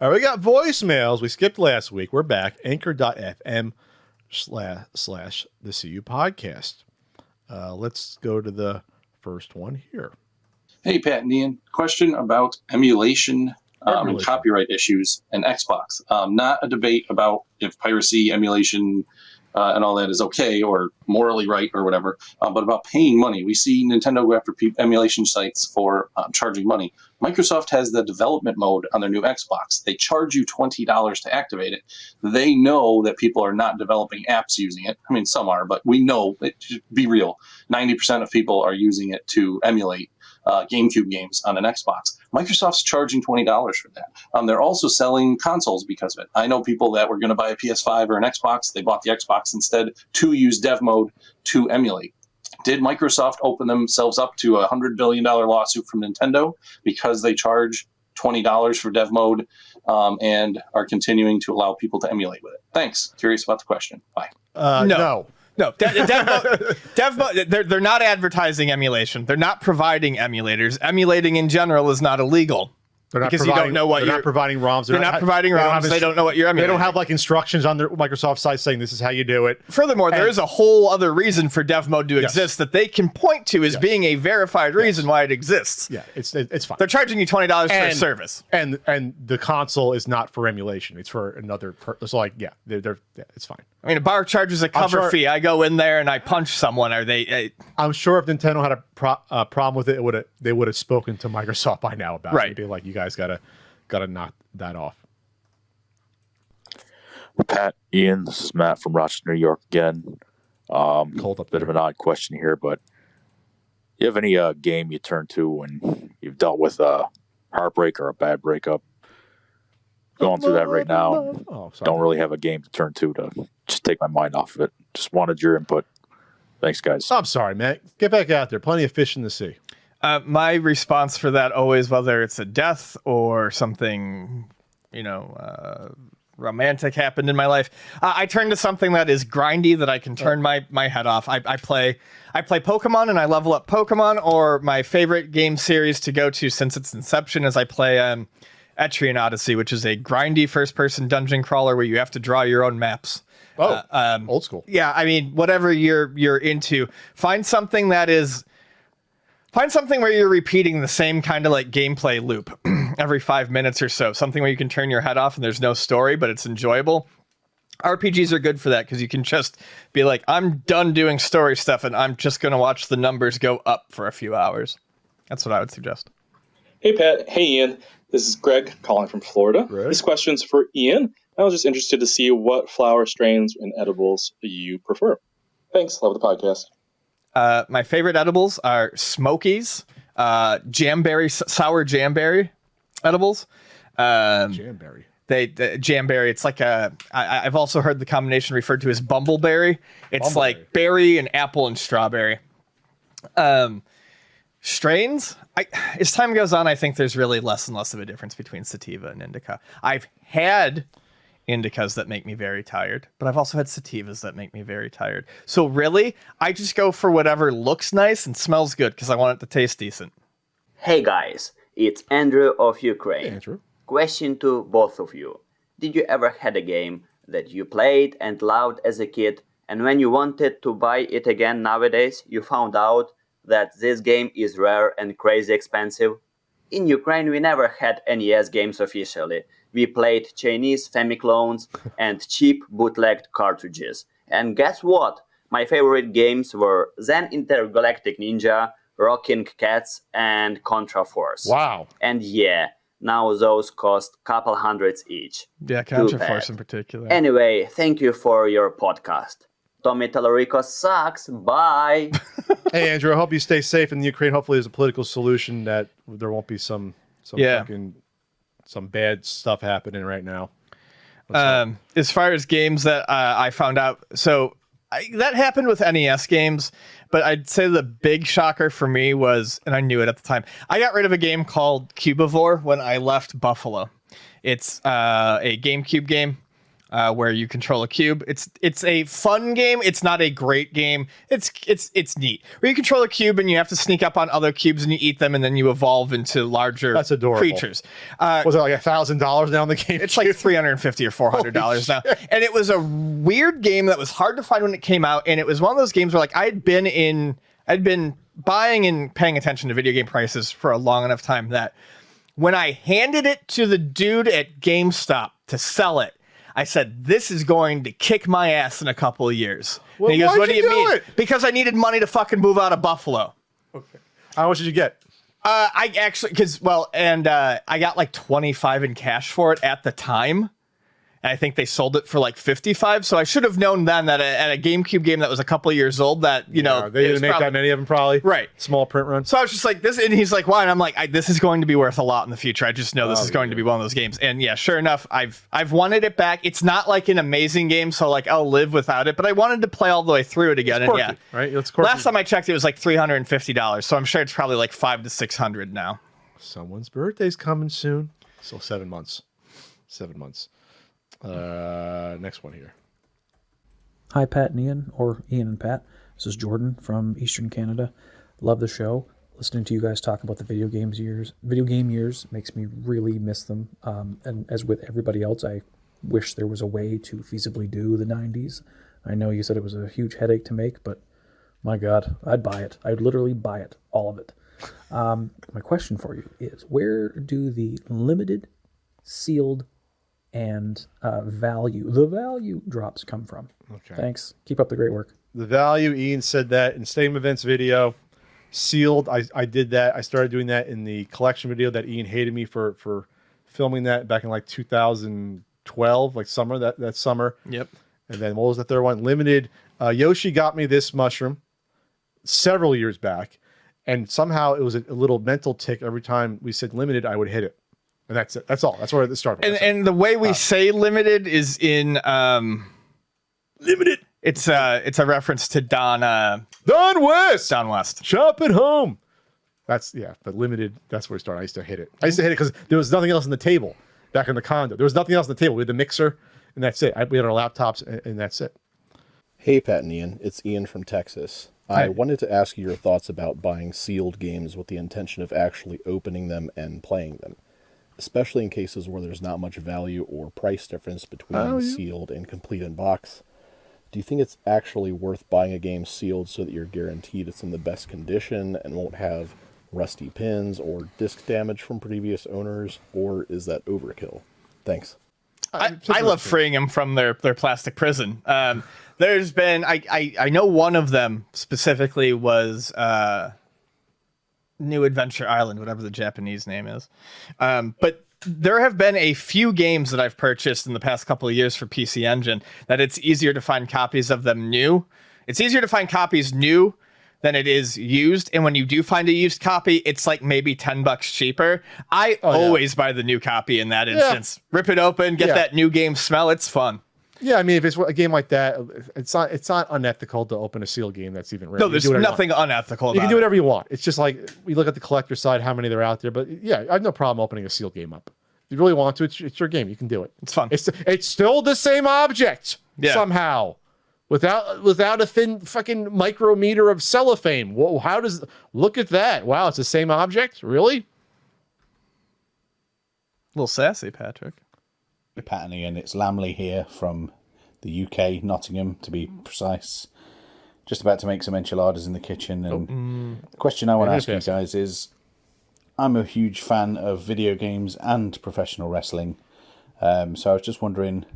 All right, we got voicemails. We skipped last week. We're back. Anchor.fm/the CU podcast. Let's go to the first one here. Hey, Pat and Ian. Question about emulation and copyright issues and Xbox. Not a debate about if piracy, emulation, and all that is okay or morally right or whatever, but about paying money. We see Nintendo go after emulation sites for charging money. Microsoft has the development mode on their new Xbox. They charge you $20 to activate it. They know that people are not developing apps using it. I mean, some are, but we know, be real, 90% of people are using it to emulate GameCube games on an Xbox. Microsoft's charging $20 for that. They're also selling consoles because of it. I know people that were going to buy a PS5 or an Xbox. They bought the Xbox instead to use dev mode to emulate. Did Microsoft open themselves up to a $100 billion lawsuit from Nintendo because they charge $20 for dev mode and are continuing to allow people to emulate with it? Thanks. Curious about the question. Bye. No. No, dev mode, they're not advertising emulation. They're not providing emulators. Emulating in general is not illegal. Because you don't know what you're not providing ROMs. They're not providing ROMs. They don't know what you're emulating. They don't have like instructions on their Microsoft site saying this is how you do it. Furthermore, there is a whole other reason for dev mode to exist that they can point to as being a verified reason why it exists. Yeah, it's fine. They're charging you $20 for a service, and the console is not for emulation. It's for another. It's like it's fine. I mean, a bar charges a cover fee. I go in there and I punch someone. Are they? I'm sure if Nintendo had a problem with it, they would have spoken to Microsoft by now about it. Be like, you guys gotta knock that off. Pat, Ian, this is Matt from Rochester, New York again. Cold up bit of an odd question here, but you have any game you turn to when you've dealt with a heartbreak or a bad breakup? Going through that right now. Don't really have a game to turn to just take my mind off of it. Just wanted your input. Thanks, guys. I'm sorry, man. Get back out there. Plenty of fish in the sea. My response for that always, whether it's a death or something, romantic happened in my life, I turn to something that is grindy that I can turn my head off. I play Pokemon and I level up Pokemon, or my favorite game series to go to since its inception is I play Etrian Odyssey, which is a grindy first-person dungeon crawler where you have to draw your own maps. Old school. Yeah, I mean, whatever you're into, find something where you're repeating the same kind of like gameplay loop every 5 minutes or so. Something where you can turn your head off and there's no story, but it's enjoyable. RPGs are good for that because you can just be like, I'm done doing story stuff and I'm just going to watch the numbers go up for a few hours. That's what I would suggest. Hey, Pat. Hey, Ian. This is Greg calling from Florida. Greg? This question's for Ian. I was just interested to see what flower strains and edibles you prefer. Thanks. Love the podcast. My favorite edibles are Smokies, Jamberry, sour Jamberry edibles. Jamberry. Jamberry. It's like I've also heard the combination referred to as bumbleberry. It's like berry and apple and strawberry. Strains. As time goes on, I think there's really less and less of a difference between sativa and indica. I've had indicas that make me very tired, but I've also had sativas that make me very tired. So really, I just go for whatever looks nice and smells good because I want it to taste decent. Hey guys, it's Andrew of Ukraine. Hey, Andrew. Question to both of you. Did you ever had a game that you played and loved as a kid, and when you wanted to buy it again nowadays, you found out that this game is rare and crazy expensive? In Ukraine, we never had NES games officially. We played Chinese Famiclones and cheap bootlegged cartridges. And guess what? My favorite games were Zen Intergalactic Ninja, Rockin' Cats, and Contra Force. Wow. And yeah, now those cost couple hundreds each. Yeah, Contra Force in particular. Anyway, thank you for your podcast. Tommy Tallarico sucks. Bye. Hey, Andrew, I hope you stay safe in the Ukraine. Hopefully there's a political solution that there won't be some bad stuff happening right now. As far as games that I found out, that happened with NES games, but I'd say the big shocker for me was, and I knew it at the time, I got rid of a game called Cubivore when I left Buffalo. It's a GameCube game. where you control a cube. It's a fun game. It's not a great game. It's neat. Where you control a cube and you have to sneak up on other cubes and you eat them and then you evolve into larger creatures. Was it like $1,000 now in the game? It's like $350 or $400 now. And it was a weird game that was hard to find when it came out. And it was one of those games where like I'd been buying and paying attention to video game prices for a long enough time that when I handed it to the dude at GameStop to sell it, I said, this is going to kick my ass in a couple of years. Well, and he goes, what do you mean? it? Because I needed money to fucking move out of Buffalo. Okay. How much did you get? I actually, I got like 25 in cash for it at the time. And I think they sold it for like 55. So I should have known then that at a GameCube game that was a couple of years old that, they didn't make that many of them probably. Right. Small print run. So I was just like this, and he's like, why? And I'm like, this is going to be worth a lot in the future. I just know this is going to be one of those games. And yeah, sure enough, I've wanted it back. It's not like an amazing game, so like I'll live without it, but I wanted to play all the way through it again. It's quirky, and yeah, right? It's quirky. Last time I checked, it was like $350. So I'm sure it's probably like $500 to $600 now. Someone's birthday's coming soon. So 7 months. 7 months. Next one here. Hi, Pat and Ian, or Ian and Pat. This is Jordan from Eastern Canada. Love the show. Listening to you guys talk about the video game years makes me really miss them. And as with everybody else, I wish there was a way to feasibly do the 90s. I know you said it was a huge headache to make, but my God, I'd buy it. I'd literally buy it, all of it. My question for you is, where do the limited, sealed, and the value drops come from? Okay. Thanks. Keep up the great work. The value, Ian said that in Stadium Events video. Sealed, I did that. I started doing that in the collection video that Ian hated me for filming that back in like 2012, like summer, that summer. Yep. And then what was the third one? Limited. Yoshi got me this mushroom several years back, and somehow it was a little mental tick. Every time we said limited, I would hit it. And that's it. That's all. That's where it started. And the way we say limited is in limited. It's a reference to Don West. Don West. Shop at home. That's but limited. That's where it started. I used to hit it. Because there was nothing else on the table back in the condo. There was nothing else on the table. We had the mixer, and that's it. We had our laptops, and that's it. Hey, Pat and Ian. It's Ian from Texas. Hi. I wanted to ask you your thoughts about buying sealed games with the intention of actually opening them and playing them, especially in cases where there's not much value or price difference between sealed and complete in box. Do you think it's actually worth buying a game sealed so that you're guaranteed it's in the best condition and won't have rusty pins or disc damage from previous owners, or is that overkill? Thanks. I love freeing them from their plastic prison. There's been, I know one of them specifically was New Adventure Island, whatever the Japanese name is. But there have been a few games that I've purchased in the past couple of years for PC Engine that it's easier to find copies of them new. It's easier to find copies new than it is used. And when you do find a used copy, it's like maybe $10 cheaper. I always buy the new copy in that instance. Rip it open, get that new game smell. It's fun. Yeah, I mean, if it's a game like that, it's not unethical to open a sealed game that's even ready. No, there's nothing unethical about it. You can do whatever you want. It's just like, we look at the collector side, how many there are out there. But yeah, I have no problem opening a sealed game up. If you really want to, it's your game. You can do it. It's fun. It's still the same object somehow. Without a thin fucking micrometer of cellophane. Whoa, look at that. Wow, it's the same object? Really? A little sassy, Patrick. Pat and Ian, it's Lamley here from the UK, Nottingham to be precise. Just about to make some enchiladas in the kitchen, and the question I want to ask you guys is, I'm a huge fan of video games and professional wrestling, so I was just wondering,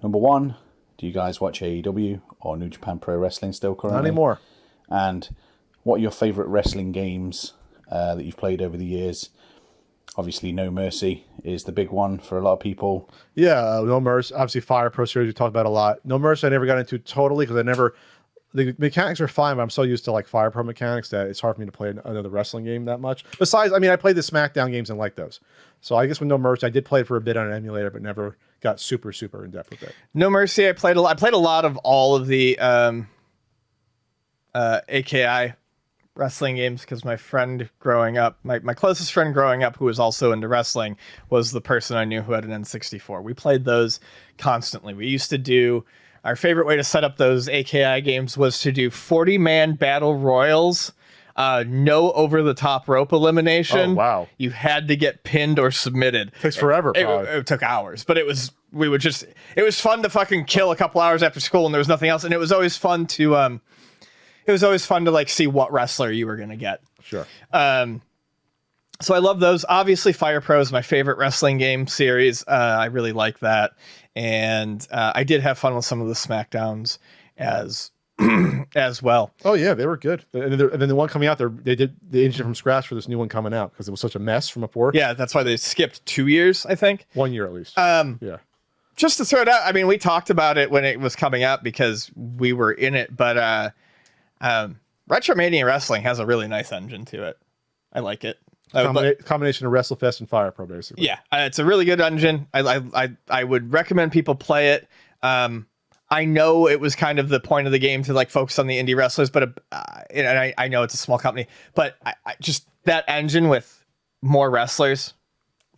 number one, do you guys watch AEW or New Japan Pro Wrestling still currently? Not anymore. And what are your favourite wrestling games that you've played over the years? Obviously, No Mercy is the big one for a lot of people. Yeah, No Mercy. Obviously, Fire Pro Series we talked about a lot. No Mercy I never got into totally because the mechanics are fine, but I'm so used to like Fire Pro mechanics that it's hard for me to play another wrestling game that much. Besides, I mean, I played the SmackDown games and like those. So I guess with No Mercy, I did play it for a bit on an emulator, but never got super in depth with it. No Mercy, I played a lot of all of the AKI wrestling games because my friend growing up, my closest friend growing up who was also into wrestling was the person I knew who had an N64. We played those constantly. We used to do, our favorite way to set up those AKI games was to do 40-man battle royals. No over-the-top rope elimination. Oh, wow. You had to get pinned or submitted. Takes forever, It took hours, but it was fun to fucking kill a couple hours after school and there was nothing else. And it was always fun to, like see what wrestler you were going to get. Sure. So I love those. Obviously Fire Pro is my favorite wrestling game series. I really like that. And, I did have fun with some of the SmackDowns as well. Oh yeah, they were good. And then the one coming out, they did the engine from scratch for this new one coming out because it was such a mess from before. Yeah, that's why they skipped 2 years, I think. 1 year at least. Yeah. Just to throw it out, I mean, we talked about it when it was coming out because we were in it, but Retromania Wrestling has a really nice engine to it. I like it. Combination of WrestleFest and Fire Pro, basically. Yeah, it's a really good engine. I would recommend people play it. I know it was kind of the point of the game to like focus on the indie wrestlers, but and I know it's a small company, but I just that engine with more wrestlers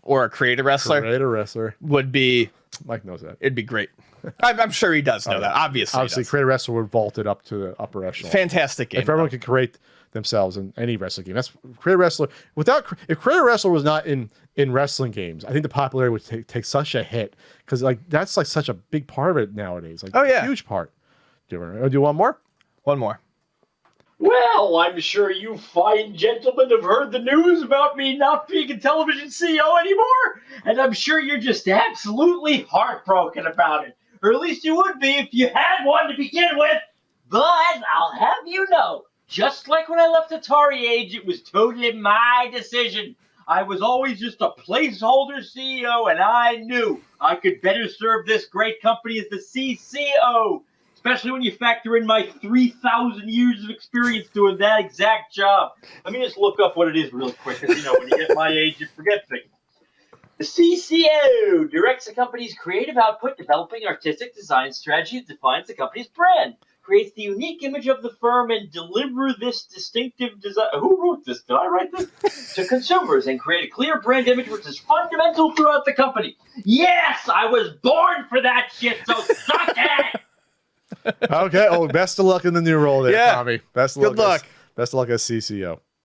or a creator wrestler would be. Mike knows that. It'd be great. I'm sure he does know that. Obviously, creator wrestler would vault it up to the upper echelon. Fantastic game. If everyone could create themselves in any wrestling game, that's creator wrestler. If creator wrestler was not in wrestling games, I think the popularity would take such a hit because like that's like such a big part of it nowadays. Like, oh yeah, huge part. Do you want to do one more? One more. Well, I'm sure you fine gentlemen have heard the news about me not being a television CEO anymore, and I'm sure you're just absolutely heartbroken about it. Or at least you would be if you had one to begin with. But I'll have you know, just like when I left Atari Age, it was totally my decision. I was always just a placeholder CEO, and I knew I could better serve this great company as the CCO. Especially when you factor in my 3,000 years of experience doing that exact job. Let me just look up what it is real quick, because, you know, when you get my age, you forget things. The CCO directs the company's creative output, developing artistic design strategy that defines the company's brand, creates the unique image of the firm, and deliver this distinctive design. Who wrote this? Did I write this? To consumers, and create a clear brand image which is fundamental throughout the company. Yes, I was born for that shit, so suck it! Okay. Oh, best of luck in the new role there, yeah. Tommy. Best of Good luck. Best of luck as CCO.